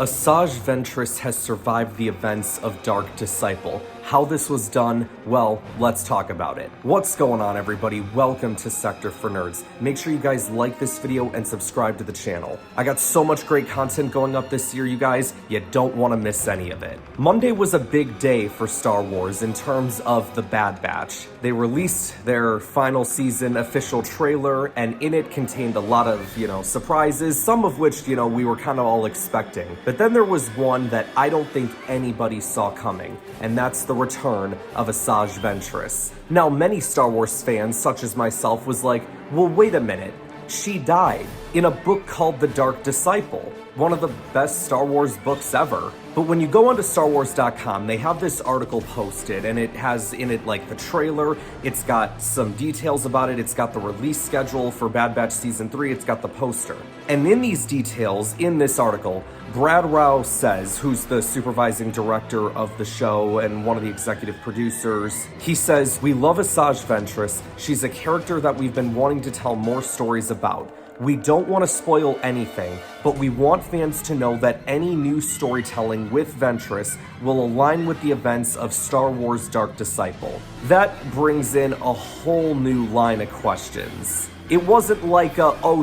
Asajj Ventress has survived the events of Dark Disciple. How this was done, well, let's talk about it. What's going on, everybody? Welcome to Sector for Nerds. Make sure you guys like this video and subscribe to the channel. I got so much great content going up this year, you guys, you don't want to miss any of it. Monday was a big day for Star Wars in terms of The Bad Batch. They released their final season official trailer, and in it contained a lot of, surprises, some of which, we were kind of all expecting. But then there was one that I don't think anybody saw coming, and that's the return of Asajj Ventress. Now, many Star Wars fans, such as myself, was like, well, wait a minute, she died in a book called The Dark Disciple, one of the best Star Wars books ever. But when you go onto StarWars.com, they have this article posted, and it has in it like the trailer, it's got some details about it, it's got the release schedule for Bad Batch Season 3, it's got the poster. And in these details, in this article, Brad Rao says, who's the supervising director of the show and one of the executive producers, he says, "We love Asajj Ventress. She's a character that we've been wanting to tell more stories about. We don't want to spoil anything, but we want fans to know that any new storytelling with Ventress will align with the events of Star Wars Dark Disciple." That brings in a whole new line of questions. It wasn't like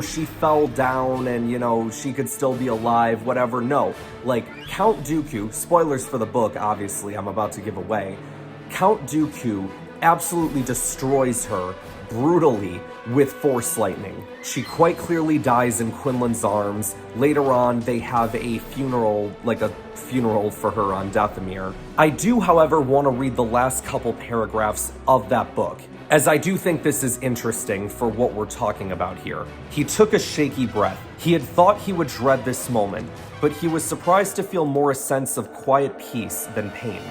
she fell down and, she could still be alive, whatever. No, like Count Dooku, spoilers for the book, obviously, I'm about to give away. Count Dooku absolutely destroys her brutally with Force lightning. She quite clearly dies in Quinlan's arms. Later on, they have a funeral for her on Dathomir. I do, however, want to read the last couple paragraphs of that book, as I do think this is interesting for what we're talking about here. He took a shaky breath. He had thought he would dread this moment, but he was surprised to feel more a sense of quiet peace than pain.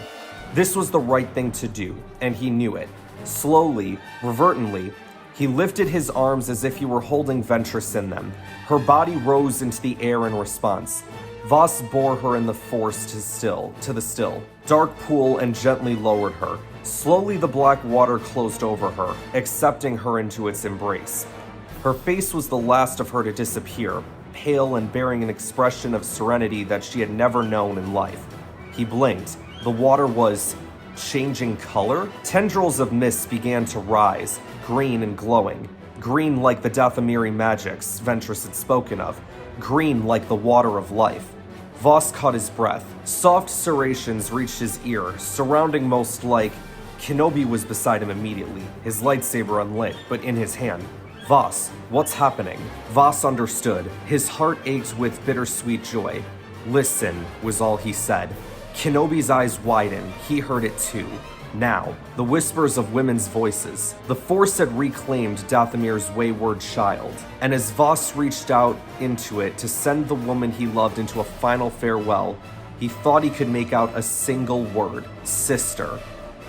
This was the right thing to do, and he knew it. Slowly, reverently, he lifted his arms as if he were holding Ventress in them. Her body rose into the air in response. Voss bore her in the Force to the still, dark pool and gently lowered her. Slowly the black water closed over her, accepting her into its embrace. Her face was the last of her to disappear, pale and bearing an expression of serenity that she had never known in life. He blinked. The water was changing color. Tendrils of mist began to rise, green and glowing. Green like the Dathomiri magics Ventress had spoken of. Green like the water of life. Voss caught his breath. Soft serrations reached his ear, surrounding most like... Kenobi was beside him immediately, his lightsaber unlit, but in his hand. "Voss, what's happening?" Voss understood. His heart ached with bittersweet joy. "Listen," was all he said. Kenobi's eyes widened. He heard it too. Now, the whispers of women's voices. The Force had reclaimed Dathomir's wayward child, and as Voss reached out into it to send the woman he loved into a final farewell, he thought he could make out a single word: sister.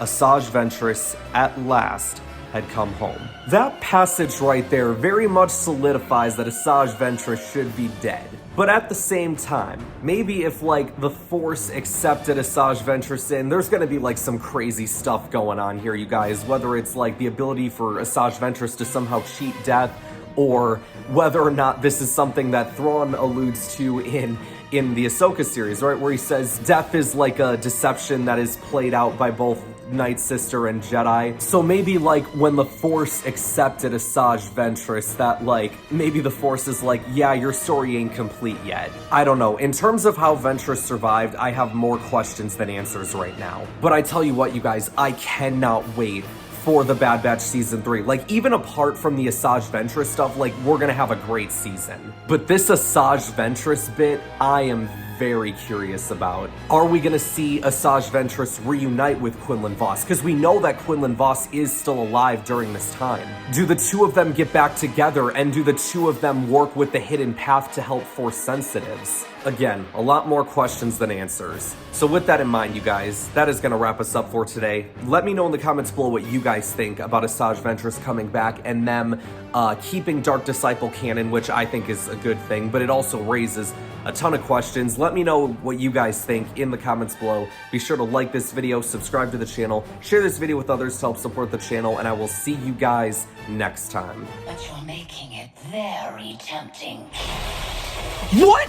Asajj Ventress, at last, had come home. That passage right there very much solidifies that Asajj Ventress should be dead. But at the same time, maybe if the Force accepted Asajj Ventress in, there's gonna be some crazy stuff going on here, you guys. Whether it's the ability for Asajj Ventress to somehow cheat death, or whether or not this is something that Thrawn alludes to in the Ahsoka series, right? Where he says death is like a deception that is played out by both Night Sister and Jedi. So maybe when the Force accepted Asajj Ventress, that maybe the Force is yeah, your story ain't complete yet. I don't know. In terms of how Ventress survived, I have more questions than answers right now. But I tell you what, you guys, I cannot wait for the Bad Batch Season 3. Even apart from the Asajj Ventress stuff, we're gonna have a great season. But this Asajj Ventress bit, I am very curious about. Are we gonna see Asajj Ventress reunite with Quinlan Voss? Because we know that Quinlan Voss is still alive during this time. Do the two of them get back together, and do the two of them work with the Hidden Path to help Force sensitives? Again, a lot more questions than answers. So with that in mind, you guys, that is going to wrap us up for today. Let me know in the comments below what you guys think about Asajj Ventress coming back and them keeping Dark Disciple canon, which I think is a good thing, but it also raises a ton of questions. Let me know what you guys think in the comments below. Be sure to like this video, subscribe to the channel, share this video with others to help support the channel, and I will see you guys next time. But you're making it very tempting. What?